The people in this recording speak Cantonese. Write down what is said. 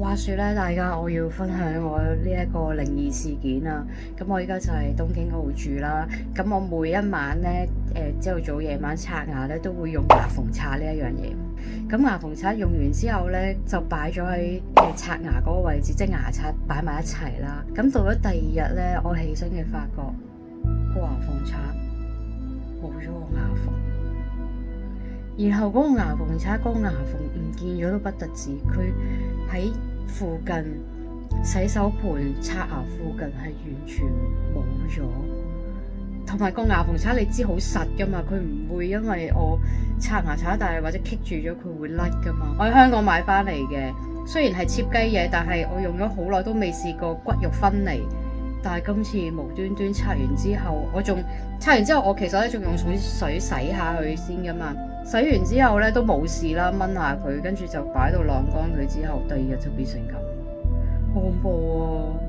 話説咧，大家我要分享我呢一個靈異事件啊！咁我依家就喺東京嗰度住啦。咁我每一晚咧，朝頭早夜晚刷牙咧，都會用牙縫刷呢一樣嘢。咁牙縫刷用完之後咧，就擺咗喺刷牙嗰個位置，即係牙刷擺埋一齊啦。咁到咗第二日咧，我起身嘅發覺個牙縫刷冇咗個牙縫。然後嗰個牙縫刷嗰個牙縫唔見咗都不特止，佢喺附近洗手盆刷牙附近係完全冇咗，同埋個牙縫刷你知好實噶嘛，佢唔會因為我刷牙刷大或者棘住咗佢會甩噶嘛。我喺香港買翻嚟嘅，雖然係切雞嘢，但係我用咗好耐都未試過骨肉分離。但係今次無端端刷完之後，我其實咧仲用水洗下佢先噶嘛。洗完之後咧都冇事啦，炆下佢，跟住就擺到晾乾佢之後，第二日就變成咁，好恐怖啊！